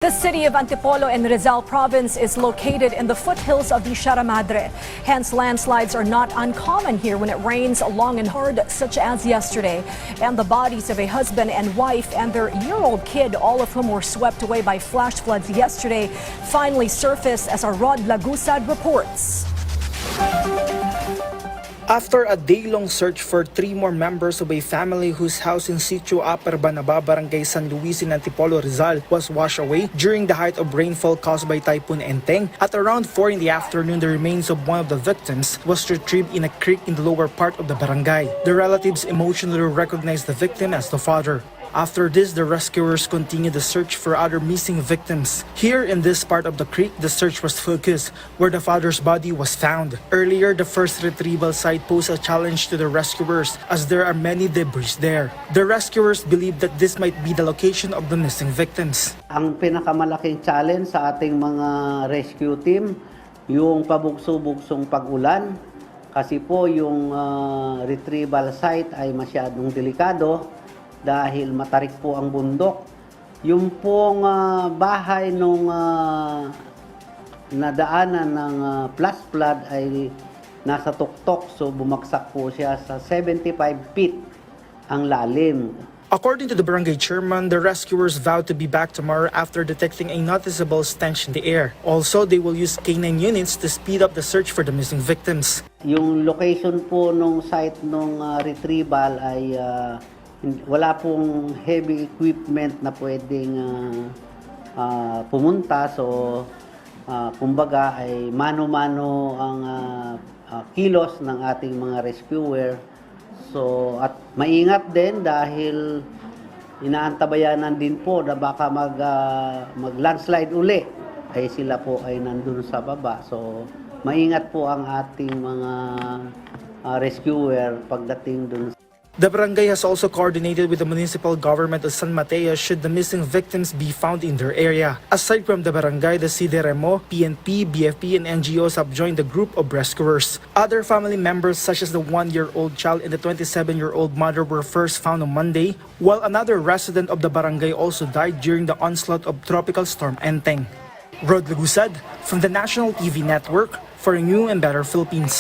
The city of Antipolo in Rizal Province is located in the foothills of the Sierra Madre. Hence, landslides are not uncommon here when it rains long and hard, such as yesterday. And the bodies of a husband and wife and their year-old kid, all of whom were swept away by flash floods yesterday, finally surfaced, as our Rod Lagusad reports. After a day-long search for 3 more members of a family whose house in Sitio Upper Banaba, Barangay San Luis in Antipolo, Rizal was washed away during the height of rainfall caused by Typhoon Enteng, at around 4 in the afternoon, the remains of one of the victims was retrieved in a creek in the lower part of the barangay. The relatives emotionally recognized the victim as the father. After this, the rescuers continued the search for other missing victims. Here in this part of the creek, the search was focused where the father's body was found. Earlier, the first retrieval site posed a challenge to the rescuers as there are many debris there. The rescuers believe that this might be the location of the missing victims. Ang pinakamalaking challenge sa ating mga rescue team, yung pabugso-bugsong pag-ulan. Kasi po yung retrieval site ay masyadong delikado dahil matarik po ang bundok. Yung pong bahay nung nadaanan ng flash flood ay nasa tuktok, so bumagsak po siya sa 75 feet ang lalim. According to the barangay chairman, the rescuers vowed to be back tomorrow after detecting a noticeable stench in the air. Also, they will use K9 units to speed up the search for the missing victims. Yung location po nung site nung retrieval ay wala pong heavy equipment na pwedeng pumunta, so kumbaga ay mano-mano ang kilos ng ating mga rescuer. So at maingat din dahil inaantabayanan din po na baka mag-landslide uli ay sila po ay nandun sa baba. So maingat po ang ating mga rescuer pagdating dun. The barangay has also coordinated with the municipal government of San Mateo should the missing victims be found in their area. Aside from the barangay, the CDRMO, PNP, BFP, and NGOs have joined the group of rescuers. Other family members such as the 1-year-old child and the 27-year-old mother were first found on Monday, while another resident of the barangay also died during the onslaught of Tropical Storm Enteng. Rod Lagusad from the National TV Network for a New and Better Philippines.